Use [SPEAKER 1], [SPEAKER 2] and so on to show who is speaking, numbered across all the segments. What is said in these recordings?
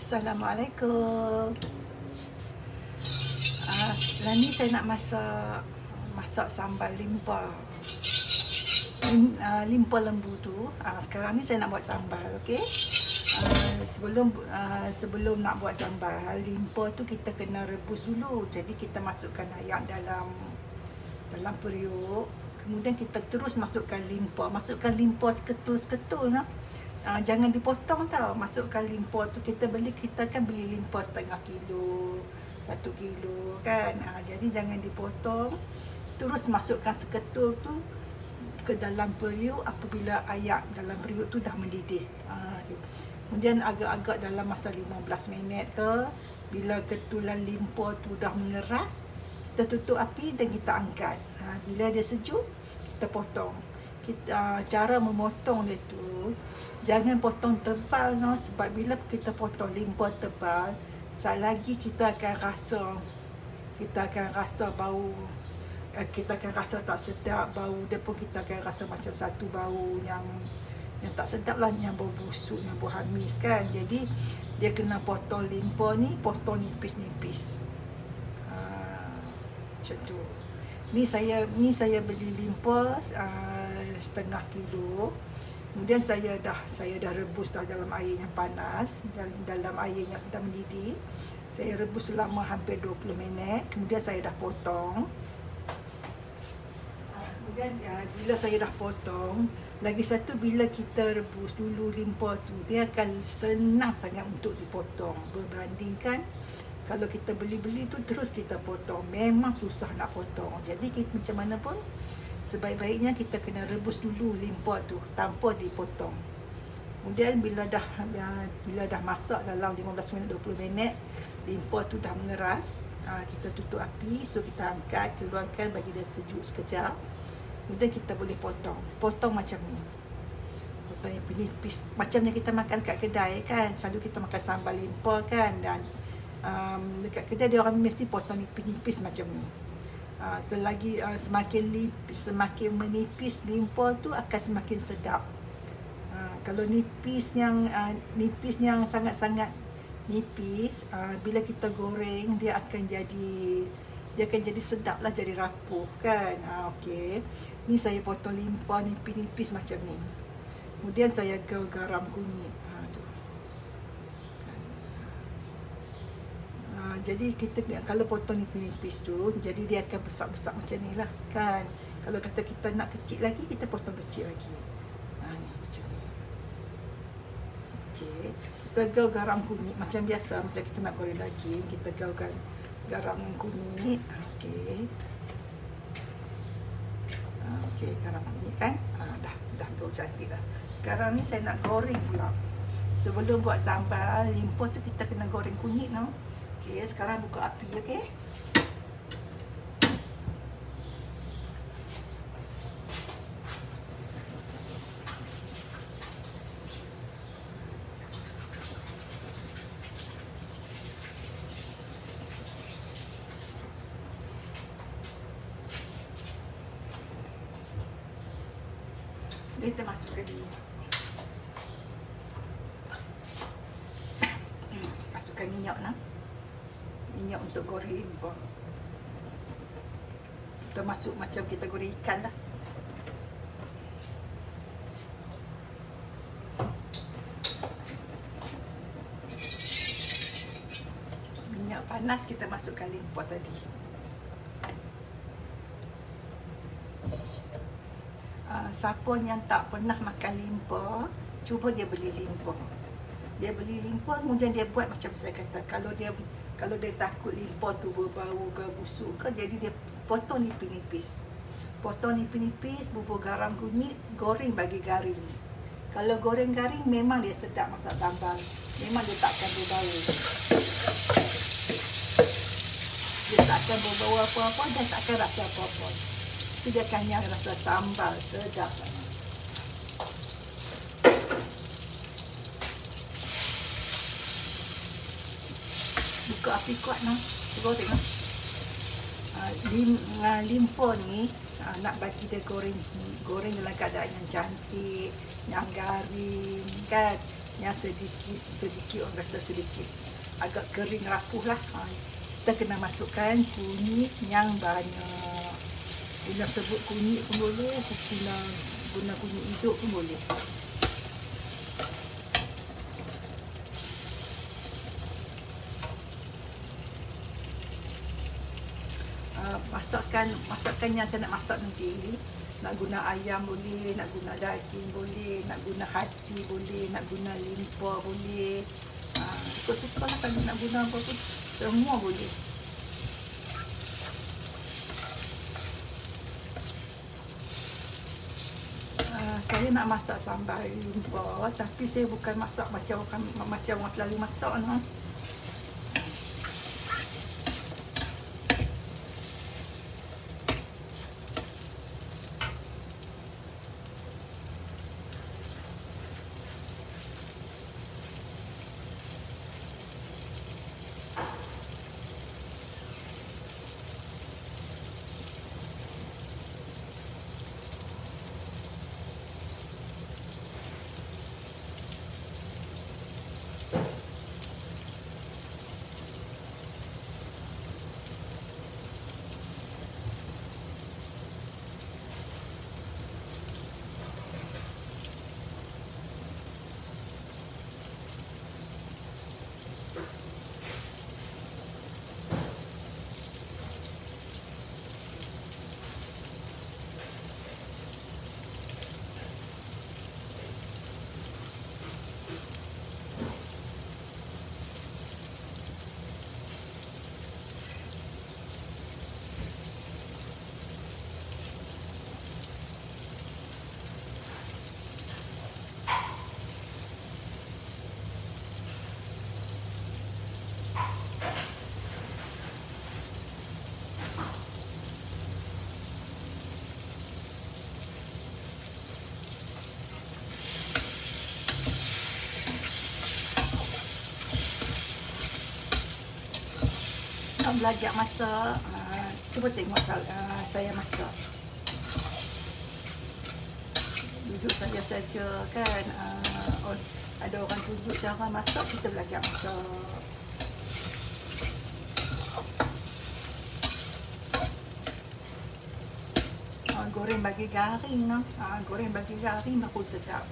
[SPEAKER 1] Assalamualaikum. Sekarang ni saya nak masak sambal limpa. Limpa lembu tu. Sekarang ni saya nak buat sambal, okey. Sebelum nak buat sambal limpa tu kita kena rebus dulu. Jadi kita masukkan air dalam periuk. Kemudian kita terus masukkan limpa. Masukkan limpa seketul-seketul lah. Jangan dipotong tau. Masukkan limpa tu, kita kan beli limpa setengah kilo, 1 kilo kan. Jadi jangan dipotong. Terus masukkan seketul tu ke dalam periuk apabila air dalam periuk tu dah mendidih. Kemudian agak-agak dalam masa 15 minit ke, bila ketulan limpa tu dah mengeras, kita tutup api dan kita angkat. Bila dia sejuk, kita potong. Cara memotong dia tu, jangan potong tebal no, sebab bila kita potong limpa tebal, sekali lagi kita akan rasa bau, kita akan rasa tak sedap bau dia pun. Kita akan rasa macam satu bau yang tak sedap lah, yang bau busuk, yang bau hamis kan. Jadi dia kena potong limpa ni, potong nipis-nipis macam tu. Ni saya beli limpa setengah kilo. Kemudian saya dah rebus dalam air yang panas, dalam air yang dah mendidih. Saya rebus selama hampir 20 minit. Kemudian saya dah potong. Kemudian bila saya dah potong, lagi satu, bila kita rebus dulu limpa tu, dia akan senang sangat untuk dipotong berbandingkan kalau kita beli tu terus kita potong. Memang susah nak potong. Jadi kita, macam mana pun, sebaik-baiknya kita kena rebus dulu limpa tu tanpa dipotong. Kemudian bila dah masak dalam 15 minit 20 minit, limpa tu dah mengeras, kita tutup api. So kita angkat, keluarkan, bagi dia sejuk sekejap. Kemudian kita boleh potong macam ni. Potong yang nipis, macam yang kita makan kat kedai kan. Selalu kita makan sambal limpa kan, dan dekat kedai dia orang mesti potong nipis-nipis macam ni. Selagi semakin menipis limpa tu akan semakin sedap. Kalau nipis yang sangat-sangat nipis, bila kita goreng dia akan jadi sedap lah, jadi rapuh kan. Okey. Ni saya potong limpa nipis-nipis macam ni. Kemudian saya garam kunyit. Jadi kita kalau potong nipis-nipis tu, jadi dia akan besar-besar macam ni lah kan. Kalau kata kita nak kecil lagi, kita potong kecil lagi. Ni macam ni. Okey. Kita gaul garam kunyit macam biasa, macam kita nak goreng daging, kita gaulkan garam kunyit. Okey. Okey, garam kunyit kan. Dah gaul cantik dah. Sekarang ni saya nak goreng pula. Sebelum buat sambal limpa tu, kita kena goreng kunyit no. Okey, sekarang buka api, okey. Kita masukkan dulu. Masukkan minyak lah. Minyak untuk goreng limpa. Kita masuk macam kita goreng ikan lah. Minyak panas, kita masukkan limpa tadi. Siapa yang tak pernah makan limpa, cuba dia beli limpa. Dia beli limpa, kemudian dia buat macam saya kata. Kalau dia takut limpa tu berbau ke busuk ke, jadi dia potong nipis-nipis. Potong nipis-nipis, bubur garam kunyit, goreng bagi garing. Kalau goreng garing, memang dia sedap masak sambal. Memang dia takkan berbau. Dia takkan berbau apa-apa, dan takkan rasa apa-apa. Dia akan rasa sambal sedap. Buka api kuat nah. Cuba tengok. Limpa ni nak bagi dia goreng dalam keadaan yang cantik, yang garing kan. yang sedikit orang kata sedikit agak kering rapuh lah. Kita kena masukkan kunyit yang banyak. Guna sebut kunyit pun boleh, guna kunyit hijau pun boleh. Masakan yang saya nak masak nanti, nak guna ayam boleh, nak guna daging boleh, nak guna hati boleh, nak guna limpa boleh. Suka-suka lah kalau nak guna apa pun, semua boleh. Saya nak masak sambal limpa, tapi saya bukan masak macam orang selalu masak no. Belajar masak, cuba tengok saya masak. Duduk saja kan, ada orang tunjuk cara masak, kita belajar masak. Goreng bagi garing, goreng bagi garing baru sedap.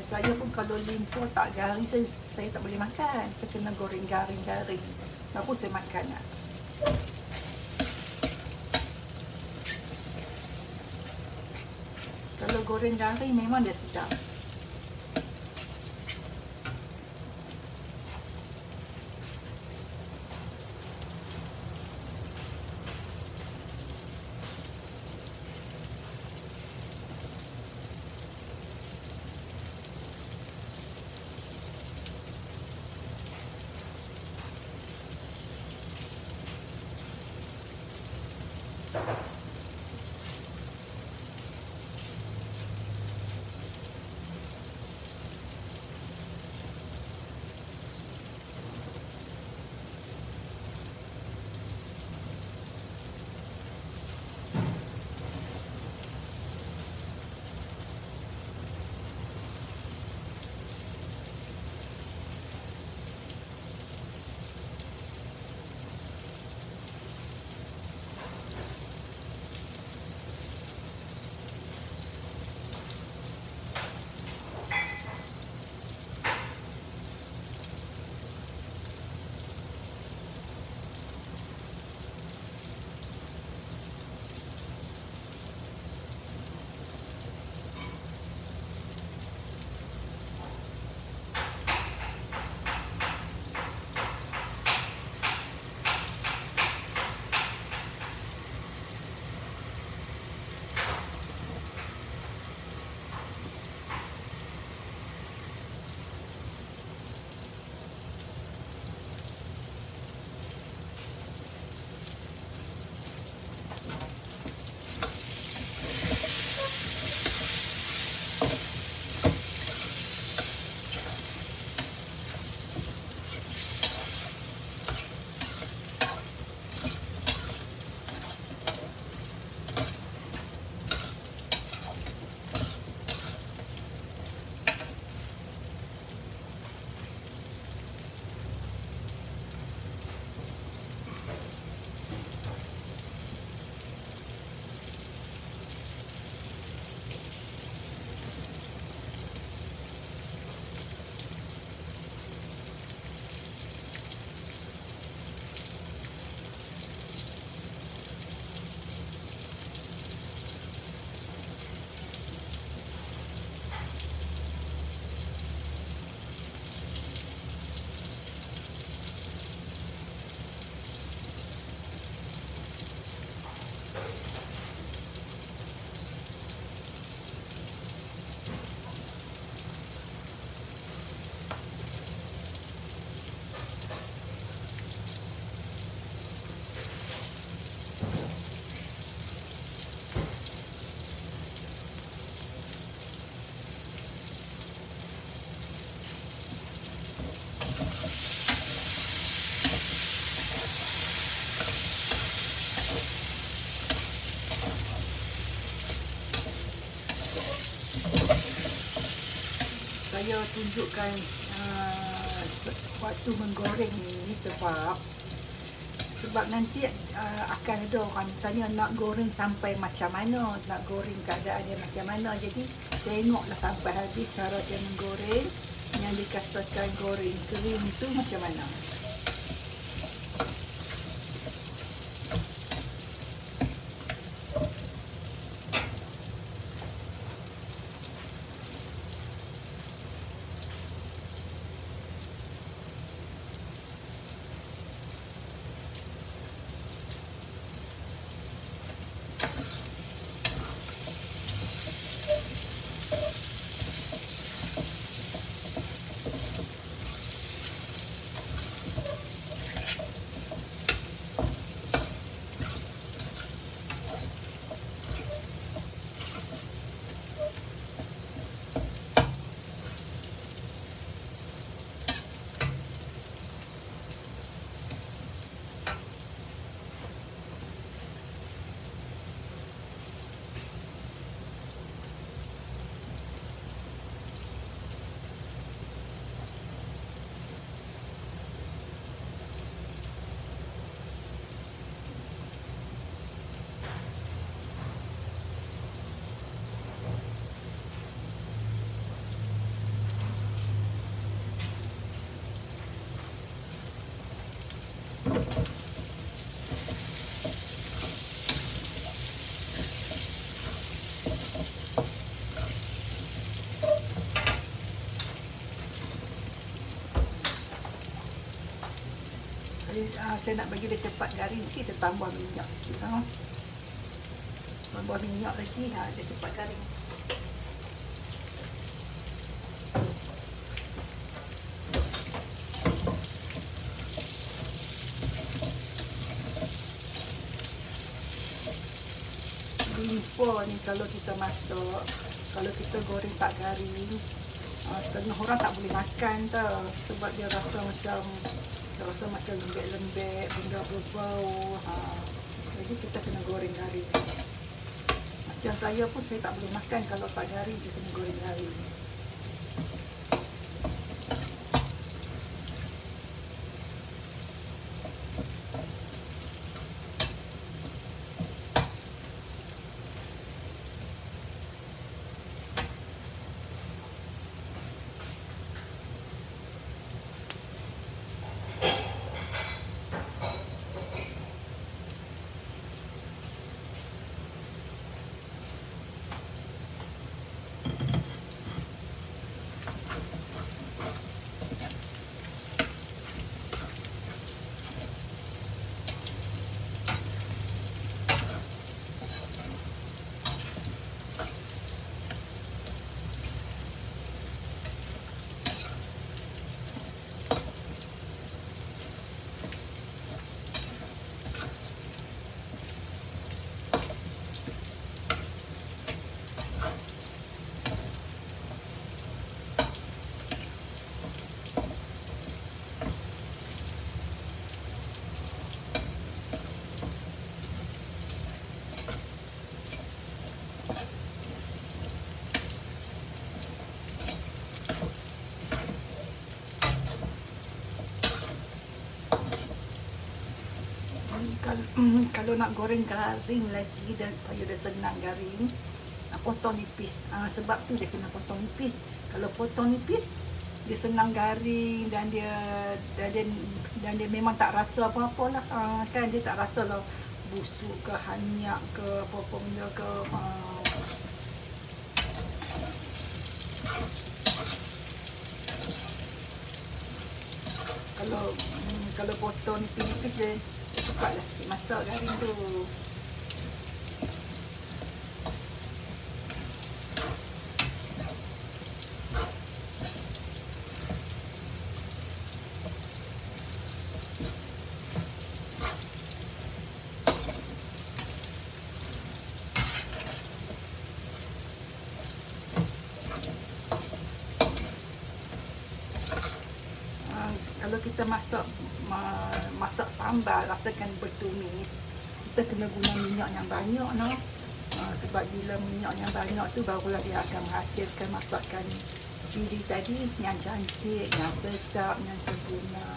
[SPEAKER 1] Saya pun kalau limpa tak garing, saya tak boleh makan. Saya kena goreng garing-garing baru saya makan. Kalau goreng garing memang dia sedap. saya tunjukkan waktu menggoreng ni sebab nanti akan ada orang tanya nak goreng sampai macam mana, nak goreng keadaan dia macam mana. Jadi tengoklah sampai habis cara dia menggoreng, yang dikatakan goreng kering tu macam mana. Saya nak bagi dia cepat garing sikit, saya tambah minyak sikit. Tambah minyak lagi, dia cepat garing. Limpa ni kalau kita masak, kalau kita goreng tak garing, setengah orang tak boleh makan tau, sebab dia rasa macam lembek-lembek, benda berbau. Jadi kita kena goreng garing. Macam saya pun, saya tak boleh makan kalau tak garing, dia kena goreng garing. Kalau nak goreng garing lagi dan supaya dia senang garing, potong nipis. Sebab tu dia kena potong nipis. Kalau potong nipis, dia senang garing dan dia memang tak rasa apa-apa lah. Kan dia tak rasa lah busuk ke, hanyak ke, apa-apa benda ke. Kalau potong nipis-nipis dia cepatlah sikit masak garing tu. Kalau kita masak sambal, rasakan bertumis, kita kena guna minyak yang banyak, no? Sebab bila minyak yang banyak tu barulah dia akan menghasilkan masakan cili tadi yang cantik, yang sedap, yang sempurna.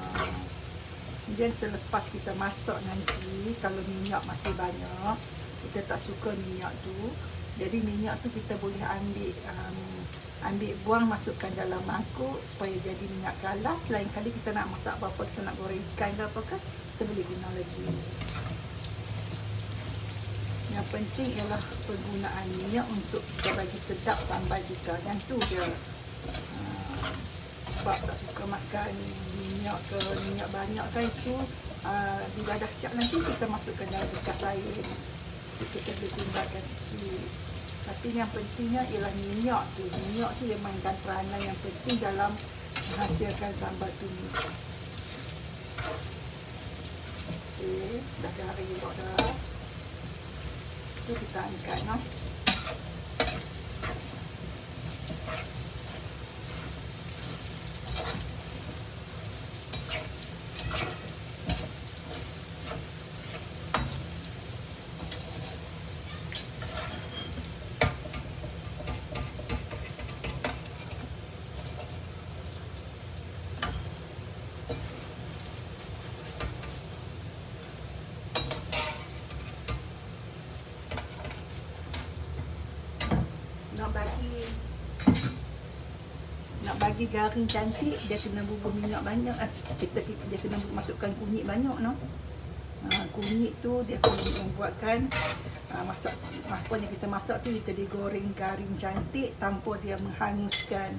[SPEAKER 1] Kemudian selepas kita masak nanti, kalau minyak masih banyak, kita tak suka minyak tu, jadi minyak tu kita boleh ambil buang, masukkan dalam mangkuk supaya jadi minyak galas. Lain kali kita nak masak apa-apa, kita nak goreng ikan ke apa kan, kita boleh guna lagi. Yang penting ialah penggunaan minyak untuk kita bagi sedap sambal kita. Yang tu je. Sebab tak suka makan minyak ke minyak banyak kan, itu bila dah siap nanti kita masukkan dalam bekas lain, kita boleh tinggalkan sikit. Tapi yang pentingnya ialah minyak tu yang mainkan peranan yang penting dalam menghasilkan sambal tumis. Okey, dah garing juga dah. Tu kita angkat noh. Nak bagi garing cantik, dia kena bubur minyak banyak. Dia kena masukkan kunyit banyak, no. Kunyit tu dia akan membuatkan masak apa yang kita masak tu kita digoreng garing cantik tanpa dia menghanguskan.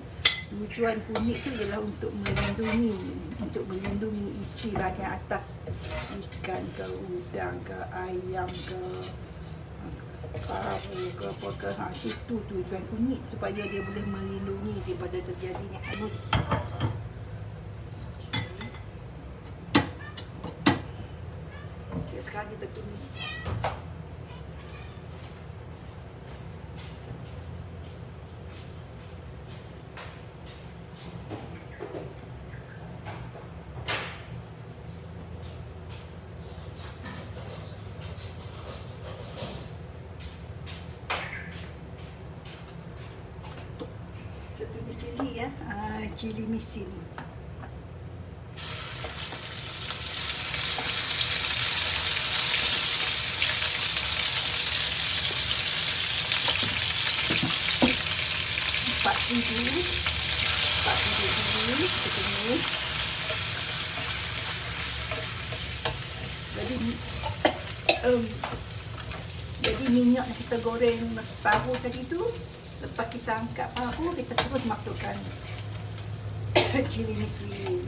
[SPEAKER 1] Tujuan kunyit tu ialah untuk melindungi isi bahagian atas, ikan ke, udang ke, ayam ke, paru ke apa ke, itu tujuan kunyit, supaya dia boleh melindungi daripada terjadinya hangus. Okay, sekarang kita tumis. Saya tumis cili ya, cili misin. Empat biji dulu, kita tumis. Jadi minyak yang kita goreng paru tadi tu, lepas kita angkat paru, kita terus masukkan cili misin.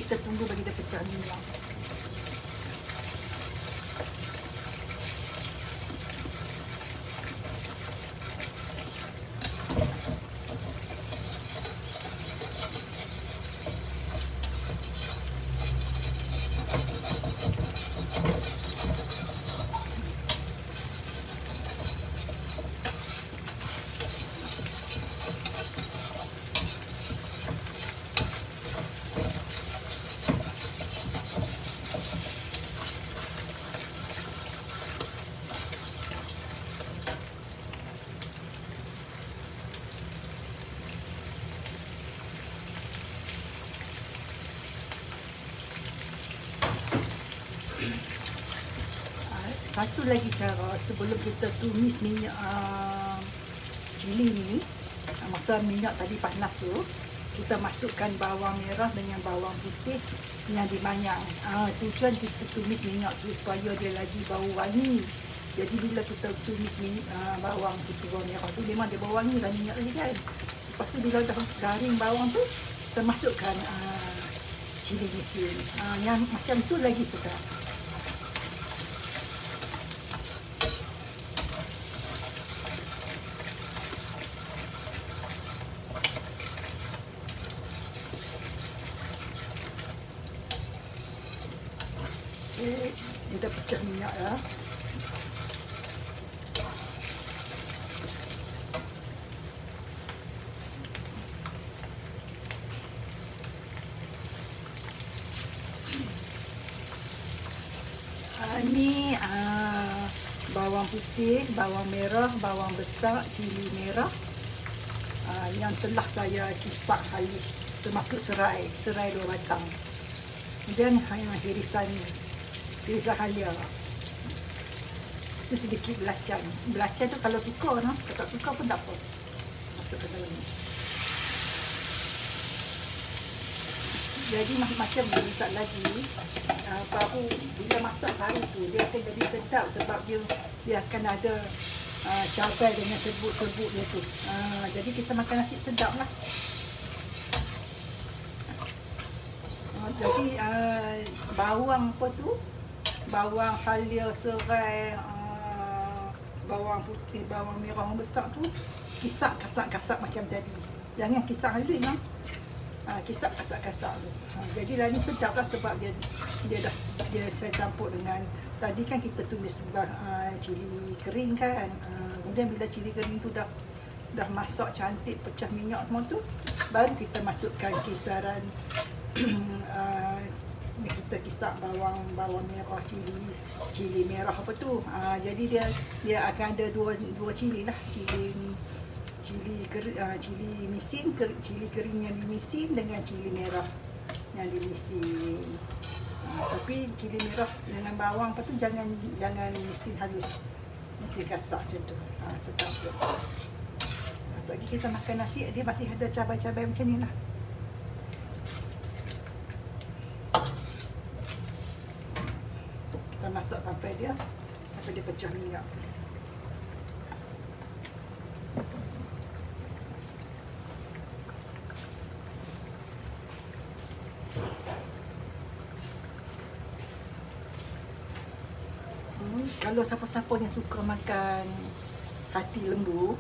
[SPEAKER 1] Kita tunggu bagi dia pecah minyak. Satu lagi cara sebelum kita tumis minyak cili ni, masa minyak tadi panas tu, kita masukkan bawang merah dengan bawang putih yang dimanyang. Tujuan kita tumis minyak tu supaya dia lagi bau wangi. Jadi bila kita tumis bawang putih, bawang merah tu memang dia bau wangi lah minyak tadi kan. Lepas tu bila dah garing bawang tu, kita masukkan cili misin. Yang macam tu lagi sedap. Dia dah pecah minyak dah. Ni bawang putih, bawang merah, bawang besar, cili merah yang telah saya kisar halus, termasuk serai 2 batang. Kemudian irisan halia. Itu sedikit belacan. Belacan tu kalau suka, no? Kalau tak suka pun tak apa. Masuk ke dalam ni. Jadi macam masak lagi, baru bila masak hari tu dia akan jadi sedap sebab dia akan ada cabai dengan serbuk-serbuk dia tu. Jadi kita makan nasi sedap lah. Jadi bawang apa tu? Bawang halia, serai, bawang putih, bawang merah, bawang besar tu kisar kasak-kasak macam tadi. Jangan kisar halus lah. Kisar kasak-kasak tu. Jadi lah ni sedap lah sebab dia saya campur dengan tadi kan kita tumis cili kering kan. Kemudian bila cili kering tu dah masak cantik, pecah minyak semua tu, baru kita masukkan kisaran kita kisar bawang merah, cili merah apa tu. Jadi dia akan ada dua cili lah, cili kering yang dimisin dengan cili merah yang dimisin. Tapi cili merah dengan bawang apa tu jangan misin halus, misin kasar macam tu. Sedap tu. Lagi kita makan nasi dia masih ada cabai-cabai macam ni lah. Kita masak sampai dia pecah minyak. Kalau siapa-siapa yang suka makan hati lembu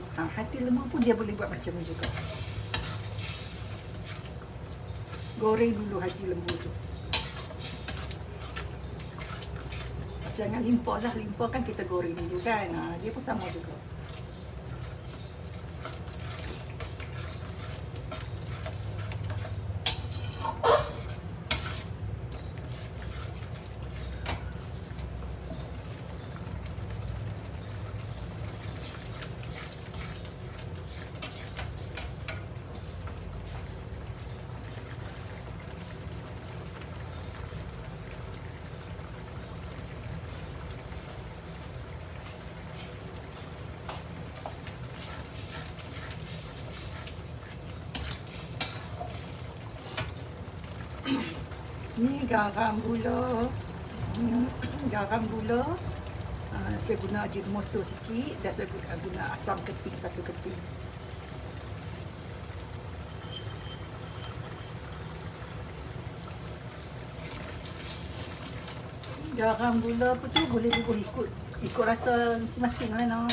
[SPEAKER 1] pun dia boleh buat macam ni juga. Goreng dulu hati lembu tu. Jangan limpah lah, limpah kan kita goreng dulu kan. Dia pun sama juga. Ni garam gula. Saya guna ajinomoto sikit dan saya guna asam keting 1 keting. Garam gula apa tu boleh ikut rasa masing-masing lah. No?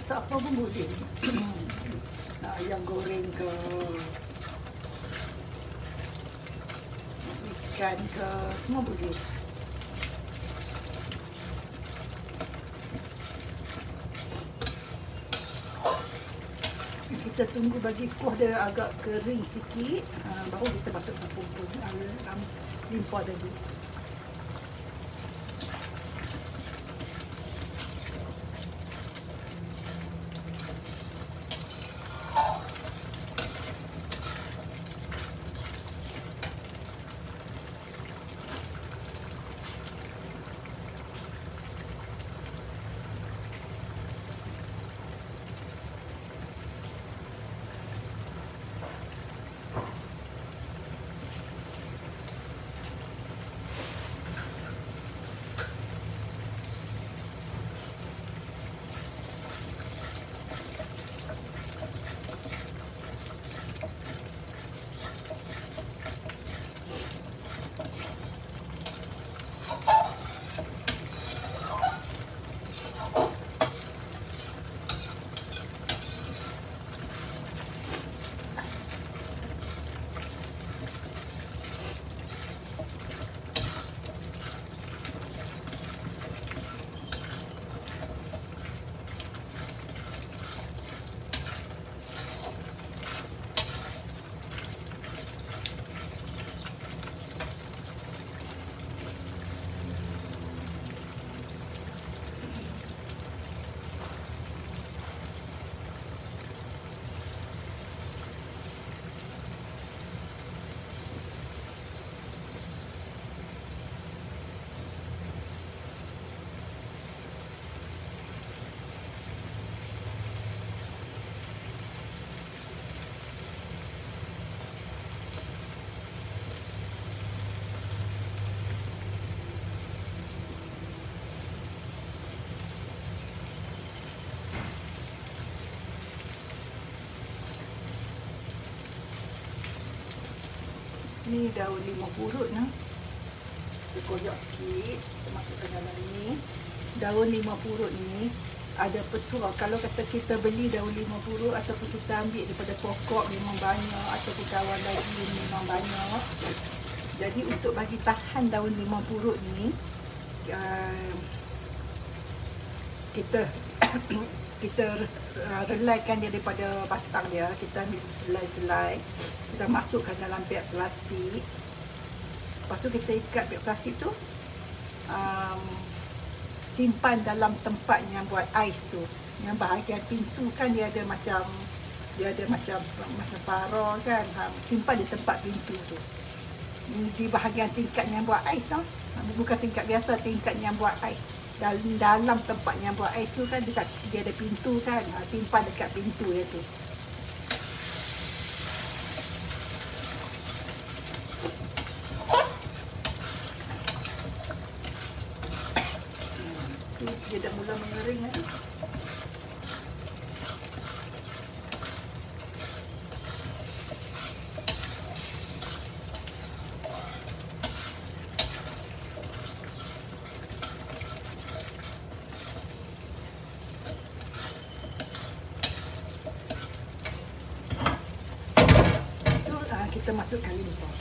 [SPEAKER 1] masak apa pun boleh. Ayam goreng ke, ikan ke, semua boleh. Kita tunggu bagi kuah dia agak kering sikit, baru kita masukkan bumbu limpah tadi. Ni daun limau purut nah. Kita koyak sikit, kita masukkan dalam ni. Daun limau purut ni ada petua. Kalau kata kita beli daun limau purut ataupun kita ambil daripada pokok memang banyak, ataupun kawan lagi memang banyak. Jadi untuk bagi tahan daun limau purut ni, kita relaikan dia daripada batang dia. Kita ambil selai-selai, kita masukkan dalam beg plastik. Lepas tu kita ikat beg plastik tu, simpan dalam tempat yang buat ais tu. Yang bahagian pintu kan dia ada macam parah kan. Simpan di tempat pintu tu. Di bahagian tingkat yang buat ais tu. Bukan tingkat biasa, tingkat yang buat ais. Dalam tempat yang buat ais tu kan dia ada pintu kan. Simpan dekat pintu dia tu. Dia dah mula mengering kan. Kita masukkan limpah.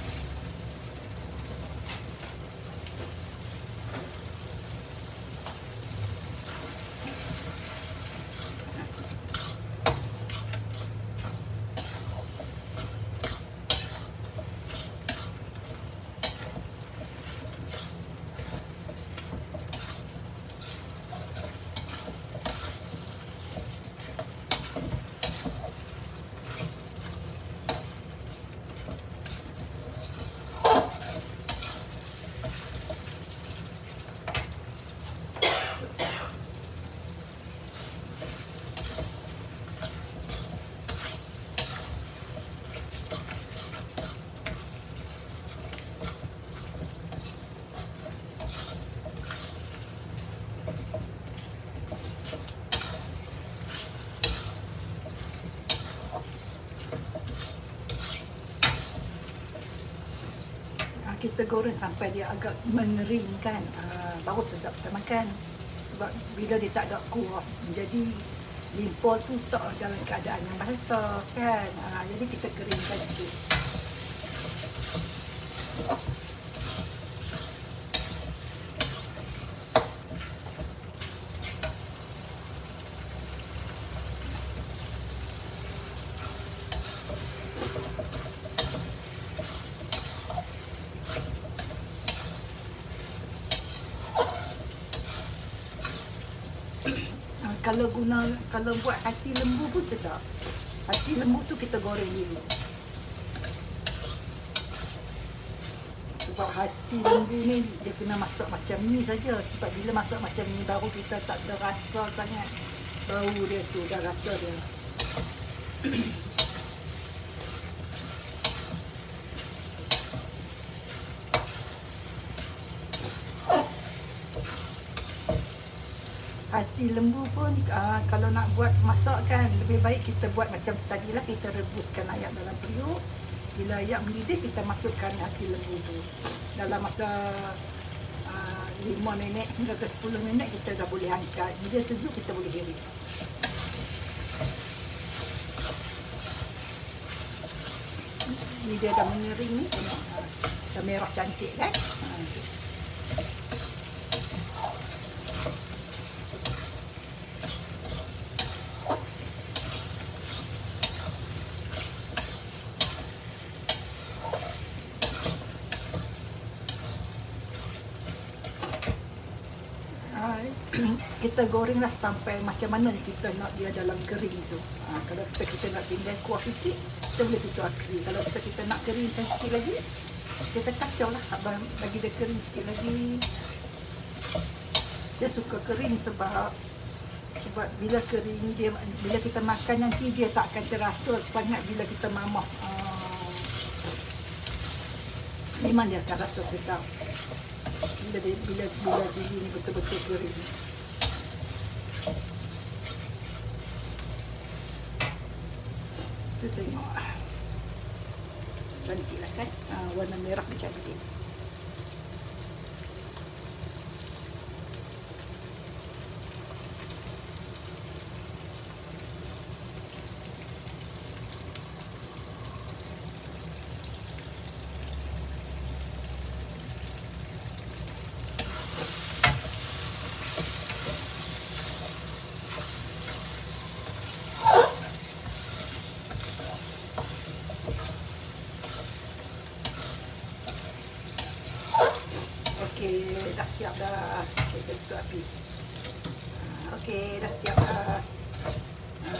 [SPEAKER 1] Kita goreng sampai dia agak mengering kan, baru sedap kita makan. Sebab bila dia tak ada kuah, jadi limpah tu tak dalam keadaan yang basah kan. Jadi kita keringkan sikit. Kalau buat hati lembu pun sedap. Hati lembu tu kita goreng dulu. Sebab hati lembu ni dia kena masak macam ni saja. Sebab bila masak macam ni baru kita tak ada rasa sangat bau dia tu, dah rasa dia. Hati lembu pun kalau nak buat masak kan, lebih baik kita buat macam tadilah, kita rebuskan ayam dalam periuk. Bila ayam mendidih, kita masukkan hati lembu tu. Dalam masa 5 minit hingga ke 10 minit kita dah boleh angkat. Bila sejuk kita boleh iris. Ni dia dah mengering ni, tengok dah merah cantik kan. Kita gorenglah sampai macam mana kita nak dia dalam kering tu. Kalau kita nak tinggal kuah sikit, kita boleh tutup kering. Kalau kita nak keringkan sikit lagi, kita kacau lah, bagi dia kering sikit lagi. Dia suka kering sebab bila kering dia, bila kita makan nanti dia tak akan terasa sangat bila kita mamah. Memang dia akan rasa sedap bila biji ni betul-betul kering. Tu tengok cantik lah kan, warna merah macam cantik. Okey, dah siap dah. Kita tutup api. Okey, dah siap dah.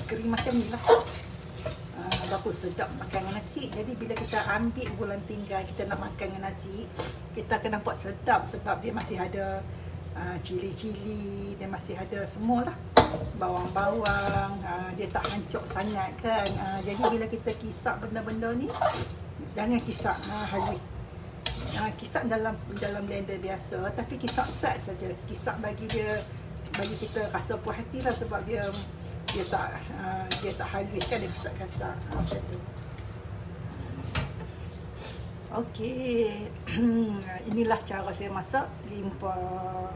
[SPEAKER 1] Kering macam ni lah. Bagus, sedap makan dengan nasi. Jadi bila kita ambil bulan pinggan, kita nak makan dengan nasi, kita akan nampak sedap sebab dia masih ada cili-cili, dia masih ada semualah. Bawang-bawang, dia tak hancur sangat kan. Jadi bila kita kisap benda-benda ni, jangan kisap habis. Kisap dalam blender biasa, tapi kisap set saja. Kisap bagi kita rasa puas hati lah, sebab dia tak halus kan, dia kisap kasar macam tu. Okey. Inilah cara saya masak limpah.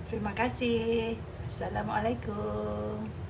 [SPEAKER 1] Terima kasih. Assalamualaikum.